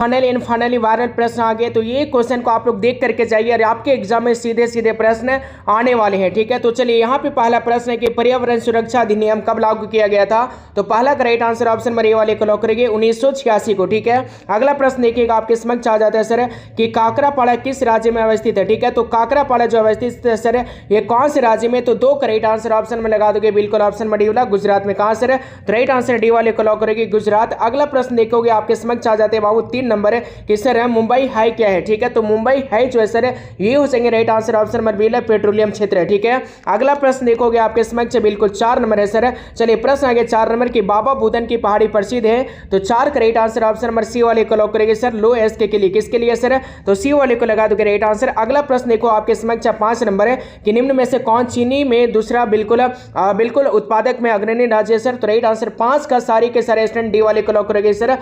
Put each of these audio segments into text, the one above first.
Finally viral प्रश्न आ गए। तो ये क्वेश्चन को आप लोग देख करके जाइए और आपके एग्जाम में सीधे सीधे प्रश्न आने वाले हैं, ठीक है। तो चलिए यहाँ पे पहला प्रश्न है कि पर्यावरण सुरक्षा अधिनियम कब लागू किया गया था। तो पहला correct answer option number A वाले को लॉक करेंगे 1986 को, ठीक है। अगला प्रश्न देखिएगा आपके समक्ष आ जाता है सर कि काकरापाड़ा किस राज्य में अवस्थित है, ठीक है। तो काकरापाड़ा जो अवस्थित है सर ये कौन से राज्य में, तो दो करेक्ट आंसर ऑप्शन में लगा दोगे, बिल्कुल ऑप्शन नंबर डी वाला गुजरात में। कहां सर, तो राइट आंसर डी वाले को लॉक करेंगे गुजरात। अगला प्रश्न देखोगे आपके समक्ष आ जाते हैं बाबू 3 नंबर है कि सर मुंबई हाई क्या है, ठीक है। तो मुंबई हाई जो है सर ये हो जाएंगे right answer option number B है पेट्रोलियम क्षेत्र है, ठीक है। अगला प्रश्न देखोगे आपके समक्ष बिल्कुल 4 नंबर है सर। चलिए प्रश्न आगे 4 नंबर की बाबा बुदन की पहाड़ी प्रसिद्ध है। तो 4 correct answer option number C वाले को लॉक करेंगे सर लो एस के लिए। किसके लिए सर, तो सी वाले को लगा दोगे राइट आंसर। अगला प्रश्न देखो आपके समक्ष 5 नंबर है कि निम्न में से कौन चीनी में दूसरा बिल्कुल उत्पादक में अग्रणी राज्य है सर। तो राइट आंसर 5 का सारी के सारे स्टूडेंट डी वाले को लॉक करेंगे सर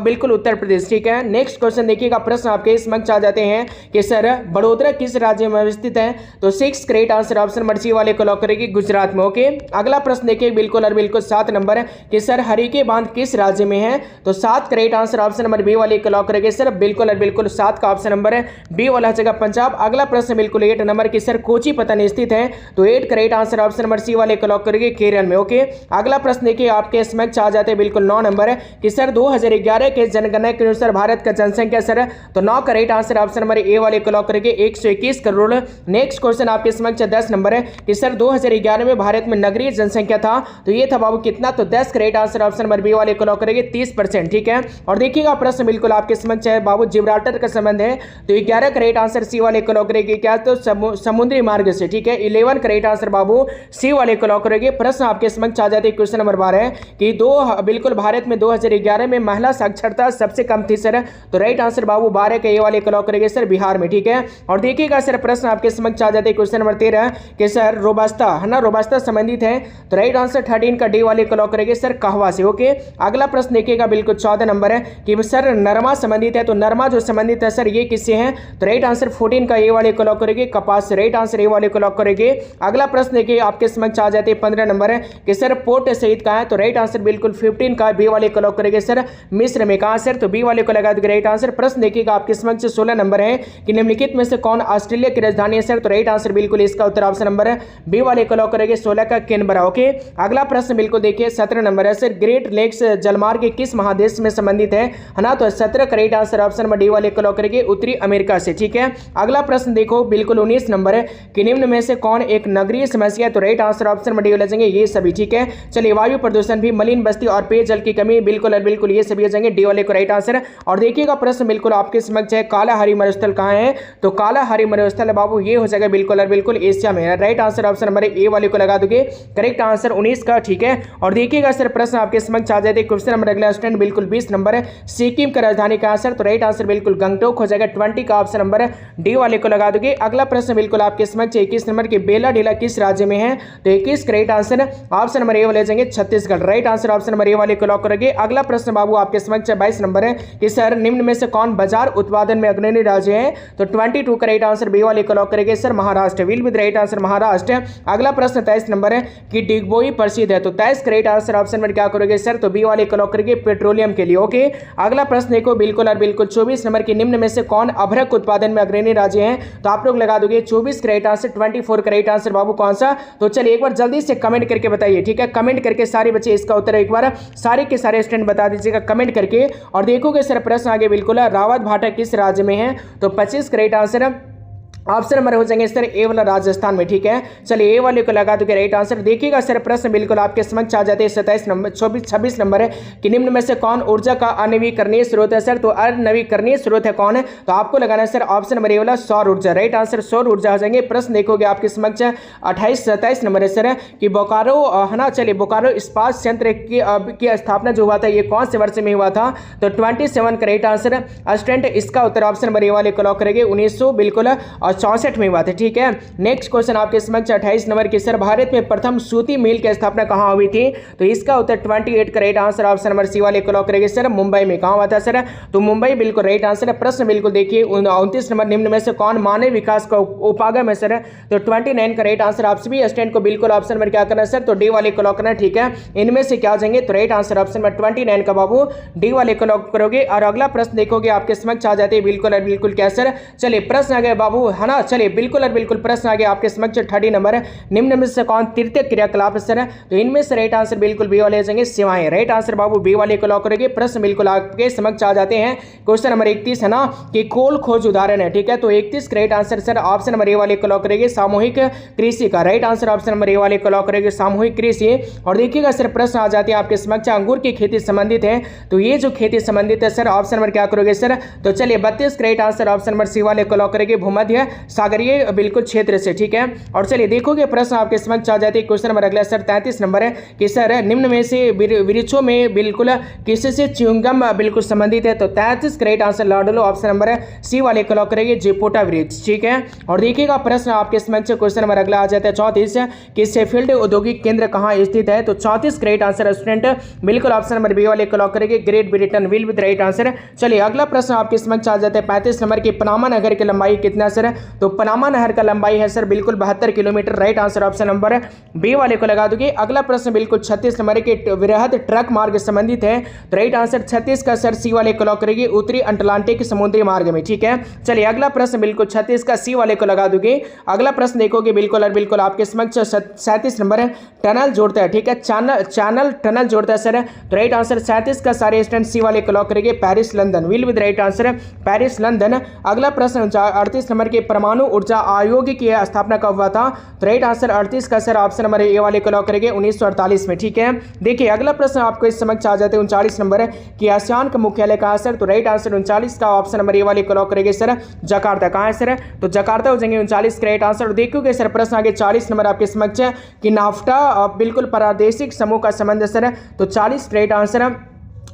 बिल्कुल उत्तर प्रदेश, ठीक है। नेक्स्ट क्वेश्चन देखिएगा प्रश्न आपके समक्ष आ जाते हैं कि सर बड़ोदरा किस राज्य में अवस्थित है। तो 6 correct answer option number C वाले को लॉक करेगी गुजरात में, ओके। अगला प्रश्न देखिए बिल्कुल और बिल्कुल 7 नंबर है कि सर हरिके बांध किस राज्य में है। तो 7 correct answer option number B वाले को लॉक करेंगे सर बिल्कुल और बिल्कुल 7 का ऑप्शन नंबर है बी वाला जगह पंजाब। अगला प्रश्न बिल्कुल 8 नंबर की सर कोची पतन स्थित है। तो 8 correct answer option number C वाले को लॉक करेंगे केरल में, ओके। अगला प्रश्न देखिए आपके समक्ष आ जाते हैं बिल्कुल 9 नंबर है कि सर 2011 के जनगणना के अनुसार भारत का जनसंख्या सर। तो 9 correct answer option number A वाले को लॉक करेंगे 121 करोड़। नेक्स्ट क्वेश्चन आपके समक्ष 10 नंबर है कि सर 2011 में भारत में नगरीय जनसंख्या था। तो ये था बाबू कितना, तो 10 correct answer option number B वाले को लॉक करेंगे 30%, ठीक है। और देखिएगा प्रश्न बिल्कुल आपके समक्ष है बाबू जिब्राल्टर का संबंध है। तो 11 करेक्ट आंसर सी वाले को लॉक करेंगे क्या, तो समुद्री मार्ग से, ठीक है। 11 करेक्ट आंसर बाबू सी वाले को लॉक करेंगे। प्रश्न आपके समक्ष आ जाते हैं क्वेश्चन नंबर 12 है कि बिल्कुल भारत में 2011 में महिला साक्षरता सबसे कम थी सर। तो राइट आंसर बाबू 12 के ए वाले को लॉक करेंगे सर बिहार में, ठीक है। और देखिएगा सर प्रश्न आपके समक्ष आ जाते हैं क्वेश्चन नंबर 13 कि सर रोबास्ता है ना, रोबास्ता संबंधित है। तो राइट आंसर 13 का डी वाले को लॉक करेंगे सर कहवा से, ओके। अगला प्रश्न देखिएगा बिल्कुल 14 नंबर है कि सर नरमा संबंधित है। तो नरमा जो संबंधित है सर ये किससे है। तो राइट आंसर 14 का ए वाले को लॉक करेंगे कपास से, राइट आंसर ए वाले को लॉक करेंगे। अगला प्रश्न देखिए आपके समक्ष आ जाते हैं 15 नंबर है कि सर पोर्ट सहित का है। तो राइट आंसर बिल्कुल 15 का बी वाले को लॉक करेंगे सर मिस्र में। कहां सर, तो बी वाले को लगा देंगे राइट आंसर। प्रश्न देखिएगा आपके समक्ष 16 नंबर है कि निम्नलिखित में से कौन ऑस्ट्रेलिया की राजधानी है सर। तो राइट आंसर बिल्कुल इसका उत्तर ऑप्शन नंबर है बी वाले को लॉक करेंगे 16 का कैनबरा, ओके। अगला प्रश्न बिल्कुल देखिए 17 नंबर है सर ग्रेट लेक्स जलमार्ग किस महादेश में संबंधित है ना। तो 17 correct answer option number D वाले को लॉक करेंगे उत्तरी अमेरिका से, ठीक है। अगला प्रश्न देखो बिल्कुल 19 नंबर है कि निम्न में से कौन एक नगरीय समस्या है। तो right answer option number D वाले जाएंगे ये सभी, ठीक है। चलिए वायु प्रदूषण भी, मलिन बस्ती और पेयजल की कमी, बिल्कुल और बिल्कुल ये सभी जाएंगे डी वाले को राइट आंसर। और देखिएगा प्रश्न बिल्कुल आपके समक्ष है कालाहारी मरुस्थल कहां है। तो कालाहारी मरुस्थल बाबू ये हो जाएगा बिल्कुल और बिल्कुल एशिया में, right answer option number A वाले को लगा दोगे करेक्ट आंसर 19 का, ठीक है। और देखिएगा सर प्रश्न आपके समक्ष आ जाते हैं क्वेश्चन नंबर अगला स्टूडेंट बिल्कुल 20 नंबर है सिक्किम का राजधानी का आंसर। तो राइट आंसर बिल्कुल गंगटोक हो जाएगा 20 का ऑप्शन नंबर डी वाले को लगा दोगे। अगला प्रश्न बिल्कुल आपके समक्ष 21 नंबर की बेला ढीला किस राज्य में है। तो 21 correct answer option number A वाले जाएंगे Chhattisgarh, right answer option number A वाले को लॉक करेंगे। अगला प्रश्न बाबू आपके समक्ष 22 नंबर है कि सर निम्न में से कौन बाजार उत्पादन में अग्रणी राज्य है। तो 22 करेक्ट आंसर बी वाले को लॉक करेंगे sir Maharashtra, will with right answer Maharashtra. अगला प्रश्न 23 नंबर है कि डिगबोई प्रसिद्ध है। तो 23 करेक्ट आंसर ऑप्शन में क्या करोगे सर, तो बी वाले को लॉक करेंगे पेट्रोलियम के लिए, ओके। अगला प्रश्न देखो बिल्कुल और बिल्कुल 24 नंबर की निम्न में से कौन अभ्रक उत्पादन में अग्रणी राज्य है। तो आप लोग लगा दोगे 24 करेक्ट आंसर 24 करेक्ट आंसर बाबू कौन सा। तो चलिए एक बार जल्दी से कमेंट करके बताइए, ठीक है। कमेंट करके सारे बच्चे इसका उत्तर एक बार सारे के सारे स्टूडेंट बता दीजिएगा कमेंट करके। और देखोगे सर प्रश्न आगे बिल्कुल रावत भाटा किस राज्य में है। तो 25 करेक्ट आंसर ऑप्शन नंबर हो जाएंगे सर ए वाला राजस्थान में, ठीक है। चलिए ए वाले को लगा दोगे राइट आंसर। देखिएगा सर प्रश्न बिल्कुल आपके समक्ष आ जाते हैं 27 नंबर 26 नंबर है कि निम्न में से कौन ऊर्जा का अनवीकरणीय स्रोत है सर। तो अनवीकरणीय स्रोत है कौन है। तो आपको लगाना है सर ऑप्शन नंबर ए वाला सौर ऊर्जा, राइट आंसर सौर ऊर्जा हो जाएंगे। प्रश्न देखोगे आपके समक्ष 27 नंबर है सर कि बोकारो है ना। चलिए बोकारो इस्पात संयंत्र की स्थापना जो हुआ था ये कौन से वर्ष में हुआ था। तो 27 करेक्ट आंसर स्टूडेंट इसका उत्तर ऑप्शन नंबर ए वाले को लॉक करेंगे 1900 बिल्कुल 64वीं बात है, ठीक है। नेक्स्ट क्वेश्चन आपके समक्ष 28 नंबर की, सर भारत में प्रथम सूती मिल की स्थापना कहाँ हुई थी? तो इसका उत्तर 28 का right answer option number C वाले को लॉक करेंगे सर। मुंबई में। कहाँ हुआ था सर? तो मुंबई बिल्कुल राइट आंसर है। प्रश्न बिल्कुल देखिए 29 नंबर, निम्न में से कौन मानव विकास का उपागम है सर? तो 29 का राइट आंसर। आप सभी स्टूडेंट को बिल्कुल ऑप्शन नंबर क्या करना है सर? तो डी वाले को लॉक करना है, ठीक है। इनमें से क्या जाएंगे? तो राइट आंसर ऑप्शन नंबर 29 का बाबू डी वाले को लॉक करोगे। और अगला प्रश्न देखोगे आपके समक्ष आ जाते हैं बिल्कुल और बिल्कुल क्या सर? चलिए प्रश्न आ गया बाबू, है ना। चलिए बिल्कुल और बिल्कुल प्रश्न आ गया आपके समक्ष 30 नंबर, निम्न में से कौन तृतीय क्रियाकलाप है सर? तो इनमें से राइट आंसर बिल्कुल बी वाले जाएंगे, सेवाएं। राइट आंसर बाबू बी वाले को लॉक करेंगे। प्रश्न बिल्कुल आपके समक्ष आ जाते हैं। क्वेश्चन नंबर 31 है ना कि कोल खोज उदाहरण है, ठीक है। तो 31 right answer sir option number A वाले को लॉक करेंगे, सामूहिक कृषि का। Right answer option number A वाले को लॉक करेंगे, सामूहिक कृषि। और देखिएगा सर प्रश्न आ जाते हैं आपके समक्ष, अंगूर की खेती संबंधित है। तो ये जो खेती संबंधित है सर ऑप्शन नंबर क्या करोगे सर? तो चलिए 32 right answer option number C वाले को लॉक करेंगे, भूमध्य सागरीय बिल्कुल क्षेत्र से, ठीक है। और चलिए देखोगे प्रश्न आपके समक्ष आ जाते हैं। क्वेश्चन नंबर अगला सर 33 नंबर है कि सर निम्न में से वृक्षों में बिल्कुल किससे च्युइंगम बिल्कुल संबंधित है? तो 33 राइट आंसर लाडलो ऑप्शन नंबर सी वाले को लॉक करेंगे, जेपोटा वृक्ष, ठीक है। और देखिएगा प्रश्न आपके समक्ष क्वेश्चन नंबर अगला आ जाता है 34 कि शेफील्ड औद्योगिक केंद्र कहाँ स्थित है? तो 34 राइट आंसर स्टूडेंट बिल्कुल ऑप्शन नंबर बी वाले को लॉक करेंगे, great Britain will with right answer. चलिए अगला प्रश्न आपके समक्ष आ जाता है 35 नंबर की, पनामा नहर की लंबाई कितना सर? तो पनामा नहर का लंबाई है सर बिल्कुल 72 kilometre. Right answer option number B वाले को लगा दोगे। अगला प्रश्न बिल्कुल 36 नंबर के, वृहद ट्रक मार्ग संबंधित है। तो राइट आंसर 36 का सर सी वाले को लॉक करेगी, उत्तरी अटलांटिक समुद्री मार्ग में, ठीक है। चलिए अगला प्रश्न बिल्कुल 36 का सी वाले को लगा दोगे। अगला प्रश्न देखोगे बिल्कुल और बिल्कुल आपके समक्ष 37 नंबर है, टनल जोड़ता है, ठीक है। चैनल टनल जोड़ता है सर। तो राइट आंसर 37 का सारे स्टूडेंट सी वाले को लॉक करेंगे, Paris London will with right answer, Paris London. अगला प्रश्न 38 नंबर के, परमाणु ऊर्जा आयोग की स्थापना कब हुआ था? तो राइट आंसर 38 का सर ऑप्शन नंबर ए वाले को लॉक करेंगे, 1948 में, ठीक है। देखिए अगला प्रश्न आपको इस समक्ष आ जाते हैं 39 नंबर है कि आसियान का मुख्यालय कहाँ सर? तो राइट आंसर 39 का ऑप्शन नंबर ए वाले को लॉक करेंगे सर, जकार्ता। कहाँ है सर? तो जकार्ता हो जाएंगे 39 का राइट आंसर। देखोगे सर प्रश्न आगे 40 नंबर आपके समक्ष कि नाफ्टा बिल्कुल प्रादेशिक समूह का संबंध सर। तो 40 right answer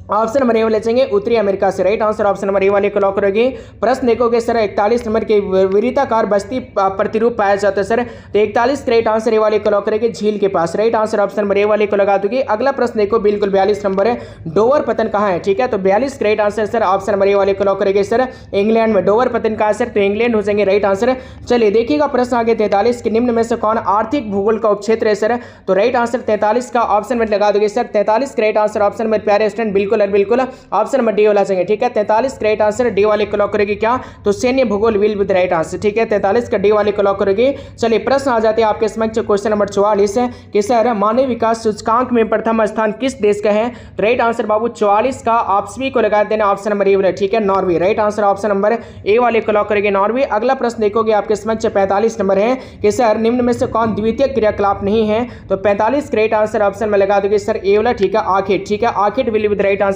option number A वाले चाहिए, उत्तरी अमेरिका से। Right answer option number A वाले को लॉक करोगे। प्रश्न देखोगे सर 41 नंबर के, वृत्ताकार बस्ती प्रतिरूप पाया जाता है सर। तो 41 राइट आंसर ए वाले को लॉक करेंगे, झील के पास। Right answer option number A वाले को लगा दोगे। अगला प्रश्न देखो बिल्कुल 42 नंबर है, डोवर पतन कहाँ है? ठीक है, तो 42 right answer sir option number A वाले को लॉक करेंगे सर, इंग्लैंड में। डोवर पतन कहाँ सर? तो इंग्लैंड हो जाएंगे राइट आंसर। चलिए देखिएगा प्रश्न आगे 43 के, निम्न में से कौन आर्थिक भूगोल का उपक्षेत्र है सर? तो राइट आंसर 43 का ऑप्शन में लगा दोगे सर, 43 राइट आंसर ऑप्शन में प्यारे स्टूडेंट बिल्कुल और बिल्कुल ऑप्शन नंबर डी वाला चाहिए, ठीक है। 43 राइट आंसर डी वाले को लॉक करेगी क्या? तो सैन्य भूगोल विल विद राइट आंसर, ठीक है। 43 का डी वाले को लॉक करेगी। चलिए प्रश्न आ जाते हैं आपके समक्ष क्वेश्चन नंबर 44 है कि सर मानव विकास सूचकांक में प्रथम स्थान किस देश का है? तो राइट आंसर बाबू 44 का आप सभी को लगा देना ऑप्शन नंबर ए वाला, ठीक है, Norway. Right answer option number A वाले को लॉक करेंगे, नॉर्वे। अगला प्रश्न देखोगे आपके समक्ष 45 नंबर है कि सर निम्न में से कौन द्वितीय क्रियाकलाप नहीं है? तो 45 राइट आंसर ऑप्शन में लगा दोगे सर ए वाला, ठीक है, आखिर, ठीक है, आखिर विल विद राइट आंसर।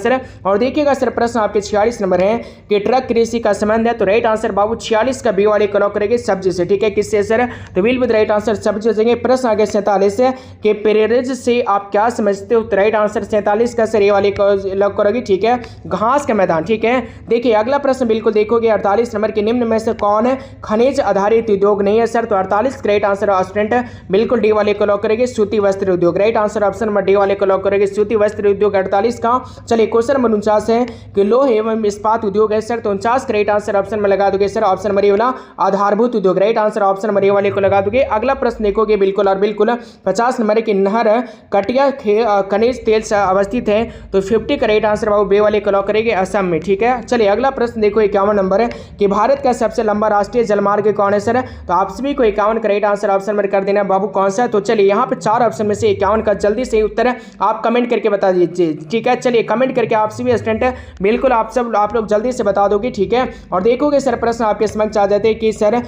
और देखिएगा सर प्रश्न आपके 46 नंबर है कि ट्रक कृषि का संबंध है। तो राइट आंसर बाबू 46 का बी वाले को लॉक करेंगे, सब्जी से, ठीक है। किससे सर? तो विल विद राइट आंसर सब्जी हो जाएंगे। प्रश्न आगे 47 है कि पेरेज से आप क्या समझते हो? तो राइट आंसर 47 का सर ए वाले को लॉक करोगे, ठीक है, घास का मैदान, ठीक है। देखिए अगला प्रश्न बिल्कुल देखोगे 48 नंबर के, निम्न में से कौन है खनिज आधारित उद्योग नहीं है सर? तो 48 राइट आंसर स्टूडेंट बिल्कुल डी वाले को लॉक करेंगे, सूती वस्त्र उद्योग। Right answer option number D वाले को लॉक करेंगे, सूती वस्त्र उद्योग 48 का। चलिए क्वेश्चन नंबर 49 है कि लोहे एवं इस्पात उद्योग है सर। तो 49 राइट आंसर ऑप्शन में लगा दोगे सर, ऑप्शन नंबर ए वाला आधारभूत उद्योग। Right answer option number A वाले को लगा दोगे। अगला प्रश्न देखोगे बिल्कुल और बिल्कुल 50 नंबर की, नहर कटिया खनिज तेल से अवस्थित है। तो 50 का राइट आंसर बाबू बे वाले को लॉक करेंगे, असम में, ठीक है। चलिए अगला प्रश्न देखो 51 नंबर है कि भारत का सबसे लंबा राष्ट्रीय जलमार्ग कौन है सर? तो आप सभी को 51 का राइट आंसर ऑप्शन में कर देना बाबू कौन सा? तो चलिए यहाँ पे 4 ऑप्शन में से 51 का जल्दी से उत्तर आप कमेंट करके बता दीजिए, ठीक है। चलिए कमेंट करके आप सभी स्टूडेंट बिल्कुल आप लोग जल्दी से बता दोगे, ठीक है। और देखोगे सर प्रश्न आपके समक्ष आ जाते हैं कि सर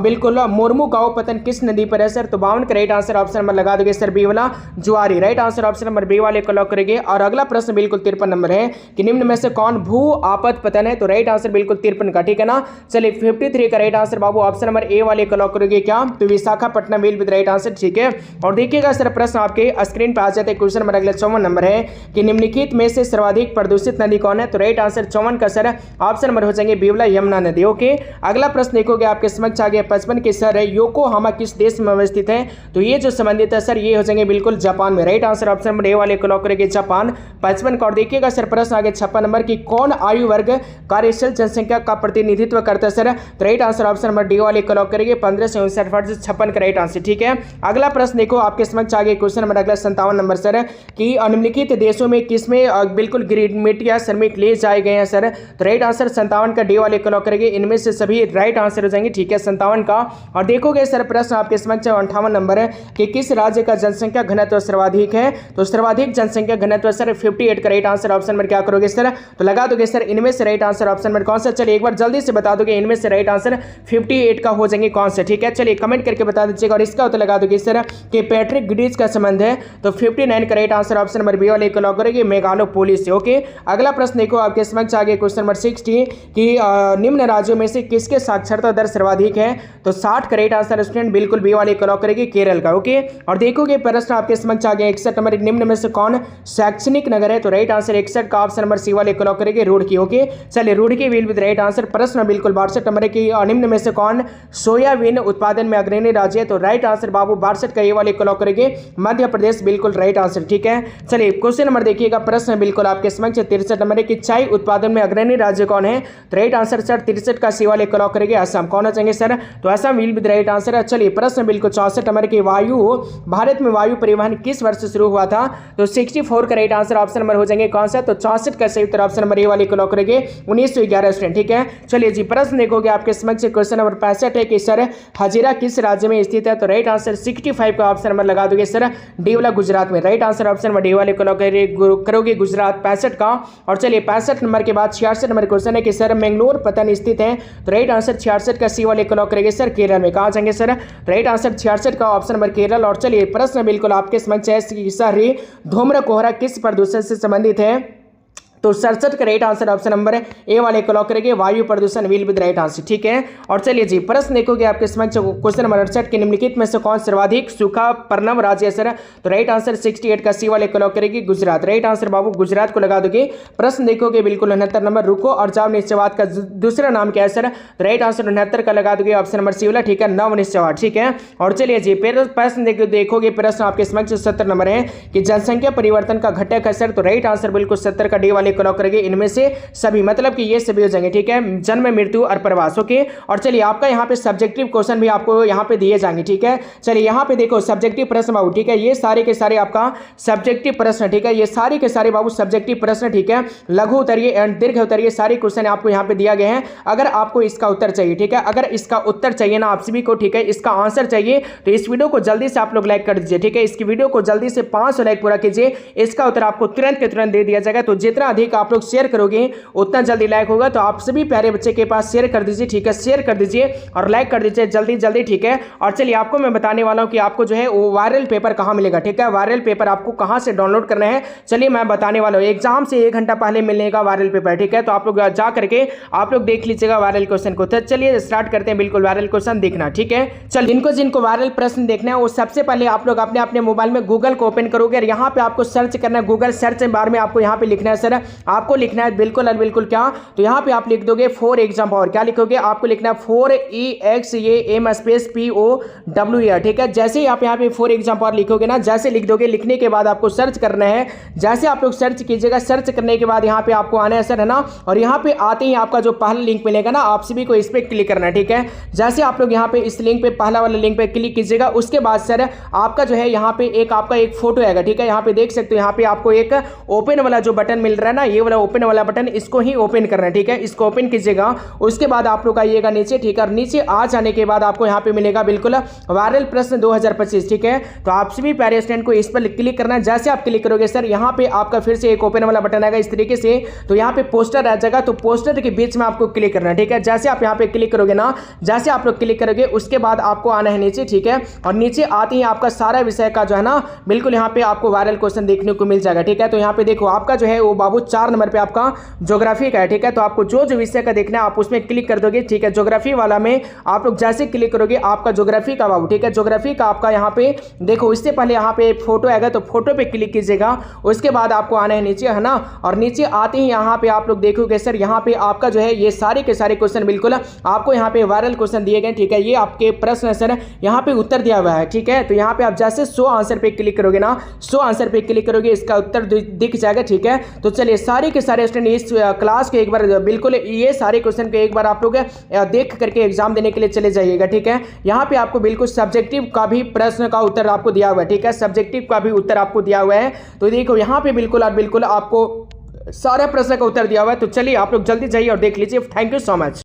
बिल्कुल मुर्मू गांव पतन किस नदी पर है सर? तो 52 का राइट आंसर ऑप्शन नंबर लगा दोगे सर बी वाला, जुआरी। Right answer option number B वाले को लॉक करेंगे। और अगला प्रश्न बिल्कुल 53 नंबर है कि निम्न में से कौन भू आपत पतन है? तो राइट आंसर बिल्कुल 53 का, ठीक है ना। चलिए 53 का right answer Babu option number A वाले को लॉक करोगे क्या? तो Visakhapatnam will with right answer, ठीक है। और देखिएगा सर प्रश्न आपके स्क्रीन पर आ जाते हैं। क्वेश्चन नंबर अगला 54 नंबर है कि निम्नलिखित में से सर्वाधिक प्रदूषित नदी कौन है? तो राइट आंसर 54 का सर ऑप्शन नंबर हो जाएंगे बिवला यमुना नदी। ओके, अगला प्रश्न देखोगे आपके समक्ष आ गया 55 के सर है योकोहामा किस देश में अवस्थित है? तो ये जो संबंधित है सर ये हो जाएंगे बिल्कुल जापान में। Right answer option number A वाले को लॉक करेंगे जापान 55 का। और देखिएगा सर प्रश्न आगे 56 नंबर की कौन आयु वर्ग कार्यशील जनसंख्या का प्रतिनिधित्व करता है सर? तो right answer option number D वाले को लॉक करेंगे 15 से 59 वर्ष 56 का राइट आंसर। ठीक है, अगला प्रश्न देखो आपके समक्ष आगे क्वेश्चन नंबर अगला 57 नंबर सर कि निम्नलिखित देशों में किसमें बिल्कुल ग्रेड या श्रमिक ले जाए गए हैं सर? तो राइट आंसर 57 का डी वाले को लॉक करेंगे। इनमें से सभी राइट आंसर हो जाएंगे। ठीक है, 57 का। और देखोगे सर प्रश्न आपके समक्ष 58 नंबर है कि किस राज्य का जनसंख्या घनत्व सर्वाधिक है? तो सर्वाधिक जनसंख्या घनत्व सर 58 का राइट आंसर ऑप्शन नंबर क्या करोगे सर? तो लगा दोगे सर इनमें से राइट आंसर ऑप्शन नंबर कौन सा? चलिए एक बार जल्दी से बता दोगे इनमें से राइट आंसर 58 का हो जाएंगे कौन सा? ठीक है, चलिए कमेंट करके बता दीजिएगा। और इसका उत्तर लगा दोगे सर कि पैट्रिक ग्रीज का संबंध है तो 59 का right answer option number B वाले को लॉक करेंगे मेगालोपोलिस से। ओके, अगला प्रश्न देखो आपके समक्ष आगे क्वेश्चन नंबर 60 कि निम्न राज्यों में से किसके साक्षरता दर सर्वाधिक है? तो 60 का राइट आंसर स्टूडेंट बिल्कुल बी वाले को लॉक करेंगे केरल का। ओके, और देखोगे प्रश्न आपके समक्ष आगे 61 नंबर निम्न में से कौन शैक्षणिक नगर है? तो राइट आंसर 61 का ऑप्शन नंबर सी वाले को लॉक करेंगे रुड़की। ओके, चलिए Roorkee will with right answer. प्रश्न बिल्कुल 62 नंबर की निम्न में से कौन सोयाबीन उत्पादन में अग्रणी राज्य है? तो राइट आंसर बाबू 62 का ये वाले को लॉक करेंगे मध्य प्रदेश बिल्कुल राइट आंसर। ठीक है, चलिए क्वेश्चन नंबर देखिएगा प्रश्न बिल्कुल आपके समक्ष 63 नंबर की चाय उत्पादन में अग्रणी राज्य कौन है? तो राइट आंसर सर 63 का सी वाले को लॉक करेंगे असम। कौन हो जाएंगे सर? तो Assam will with right answer. चलिए प्रश्न बिल्कुल 64 नंबर की भारत में वायु परिवहन किस वर्ष शुरू हुआ था? तो 64 का राइट आंसर ऑप्शन नंबर हो जाएंगे कौन सा? तो 64 का सही उत्तर ऑप्शन नंबर ए वाले को लॉक करेंगे 1911 स्टूडेंट। ठीक है, चलिए जी प्रश्न देखोगे आपके समक्ष क्वेश्चन नंबर 65 है कि सर हजीरा किस राज्य में स्थित है? तो राइट आंसर 65 का ऑप्शन नंबर लगा दोगे सर डी वाला गुजरात में। Right answer option number D वाले को लॉक करोगे गुजरात 65 का। और चलिए 65 नंबर के बाद 66 नंबर क्वेश्चन है कि सर मैंगलोर पतन स्थित है? तो राइट आंसर 66 का सी वाले को लॉक करेंगे सर केरल में। कहाँ जाएंगे सर? राइट आंसर 66 का ऑप्शन नंबर केरल। और चलिए प्रश्न बिल्कुल आपके समक्ष है शहरी धूम्र कोहरा किस प्रदूषण से संबंधित है? तो 67 का right answer option number A वाले को लॉक करेंगे वायु प्रदूषण विल विद राइट आंसर। ठीक है, और चलिए जी प्रश्न देखोगे आपके समक्ष क्वेश्चन नंबर 68 के निम्नलिखित में से कौन सर्वाधिक सूखा पर्णव राज्य है सर? तो राइट आंसर 68 का सी वाले को लॉक करेगी गुजरात। राइट आंसर बाबू गुजरात को लगा दोगे। प्रश्न देखोगे बिल्कुल 69 नंबर रुको और जाओ निश्चयवाद का दूसरा नाम क्या है सर? तो राइट आंसर 69 का लगा दोगे ऑप्शन नंबर सी वाला। ठीक है, नव निश्चयवाद। ठीक है, और चलिए जी प्रश्न देखोगे प्रश्न आपके समक्ष 70 नंबर है कि जनसंख्या परिवर्तन का घटक है सर? तो राइट आंसर बिल्कुल 70 का डी वाले को लॉक करेंगे इनमें से सभी, मतलब कि ये सभी हो जाएंगे। ठीक है, जन्म मृत्यु और प्रवास। ओके, और चलिए आपका यहाँ पे सब्जेक्टिव क्वेश्चन भी आपको यहाँ पे दिए जाएंगे। ठीक है, चलिए यहाँ पे देखो सब्जेक्टिव प्रश्न बाबू। ठीक है, ये सारे के सारे आपका सब्जेक्टिव प्रश्न। ठीक है, ये सारे के सारे बाबू सब्जेक्टिव प्रश्न। ठीक है, लघु उत्तरीय एंड दीर्घ उत्तरीय सारे क्वेश्चन आपको यहाँ पे दिया गया है। अगर आपको इसका उत्तर चाहिए, ठीक है, अगर इसका उत्तर चाहिए ना आप सभी को, ठीक है, इसका आंसर चाहिए तो इस वीडियो को जल्दी से आप लोग लाइक कर दीजिए। ठीक है, इसकी वीडियो को जल्दी से 500 लाइक पूरा कीजिए। इसका उत्तर आपको तुरंत के तुरंत दे दिया जाएगा। तो जितना अधिक आप लोग शेयर करोगे उतना जल्दी लाइक होगा। तो आप सभी प्यारे बच्चे के पास शेयर कर दीजिए। ठीक है, शेयर कर दीजिए और लाइक कर दीजिए जल्दी जल्दी। ठीक है, और चलिए आपको मैं बताने वाला हूं कि आपको जो है वो वायरल पेपर कहां मिलेगा। ठीक है, वायरल पेपर आपको कहां से डाउनलोड करना है चलिए मैं बताने वाला हूं। एग्जाम से 1 घंटा पहले मिलने का वायरल पेपर। ठीक है, तो आप लोग जा करके आप लोग देख लीजिएगा वायरल क्वेश्चन को। तो चलिए स्टार्ट करते हैं बिल्कुल वायरल क्वेश्चन देखना। ठीक है, चलिए जिनको वायरल प्रश्न देखना है वो सबसे पहले आप लोग अपने मोबाइल में गूगल को ओपन करोगे और यहाँ पे आपको सर्च करना है। गूगल सर्च बार में आपको यहाँ पे लिखना है सर, आपको लिखना है बिल्कुल और बिल्कुल क्या, तो यहाँ पे आप लिख दोगे फॉर एग्जाम पावर। क्या लिखोगे? आपको लिखना है 4EXAM स्पेस POWER। ठीक है, जैसे ही आप यहाँ पे फॉर एग्जाम पावर लिखोगे ना, जैसे लिख दोगे, लिखने के बाद आपको सर्च करना है। जैसे आप लोग सर्च कीजिएगा, सर्च करने के बाद यहाँ पे आपको आना है सर, है ना, और यहाँ पे आते ही आपका जो पहला लिंक मिलेगा ना, आप सभी को इस पे क्लिक करना है। ठीक है, जैसे आप लोग यहाँ पे इस लिंक पे पहला वाला लिंक पे क्लिक कीजिएगा, उसके बाद सर आपका जो है यहाँ पे आपका एक फोटो आएगा। ठीक है, यहाँ पे देख सकते हो, यहाँ पे आपको एक ओपन वाला जो बटन मिल रहा है ना, ये वाला ओपन वाला बटन, इसको ही ओपन करना है। ठीक है, इसको ओपन कीजिएगा, उसके बाद आप लोग आइएगा नीचे। ठीक है, और नीचे आ जाने के बाद आपको यहाँ पे मिलेगा बिल्कुल वायरल प्रश्न 2025। ठीक है, तो आप सभी प्यारे स्टूडेंट को इस पर क्लिक करना है। जैसे आप क्लिक करोगे सर, यहाँ पे आपका फिर से एक ओपन वाला बटन आएगा इस तरीके से, तो यहाँ पे पोस्टर आ जाएगा, तो पोस्टर के बीच में आपको क्लिक करना है। ठीक है, जैसे आप यहाँ पे क्लिक करोगे ना, जैसे आप लोग क्लिक करोगे उसके बाद आपको आना है नीचे। ठीक है, और नीचे आते ही आपका सारा विषय का जो है ना बिल्कुल यहाँ पे आपको वायरल क्वेश्चन देखने को मिल जाएगा। ठीक है, तो यहाँ पे देखो आपका जो है वो बाबू 4 नंबर पे आपका ज्योग्राफी का है, ठीक है। तो आपको जो जो विषय का देखना है आप उसमें क्लिक कर दोगे, ठीक है। ज्योग्राफी वाला में आप लोग जैसे क्लिक करोगे आपका ज्योग्राफी का बाबू, ठीक है, ज्योग्राफी का आपका यहाँ पे देखो, इससे पहले यहाँ पे फोटो आएगा तो फोटो पे क्लिक कीजिएगा। उसके बाद आपको आना है नीचे, है ना। और नीचे आते ही यहाँ पे आप लोग देखोगे सर यहाँ पे आपका जो है ये सारे के सारे क्वेश्चन बिल्कुल आपको यहाँ पे वायरल क्वेश्चन दिए गए, ठीक है। ये आपके प्रश्न है सर, यहाँ पे उत्तर दिया हुआ है, ठीक है। तो यहाँ पे आप जैसे 100 आंसर पे क्लिक करोगे ना, 100 आंसर पे क्लिक करोगे इसका उत्तर दिख जाएगा, ठीक है। तो चलिए सारे के सारे स्टूडेंट इस क्लास के एक बार बिल्कुल ये सारे क्वेश्चन को एक बार आप लोग देख करके एग्जाम देने के लिए चले जाइएगा, ठीक है। यहाँ पे आपको बिल्कुल सब्जेक्टिव का भी प्रश्न का उत्तर आपको दिया हुआ है, ठीक है। सब्जेक्टिव का भी उत्तर आपको दिया हुआ है। तो देखो यहाँ पे बिल्कुल और बिल्कुल आपको सारे प्रश्न का उत्तर दिया हुआ है। तो चलिए आप लोग जल्दी जाइए और देख लीजिए। Thank you so much.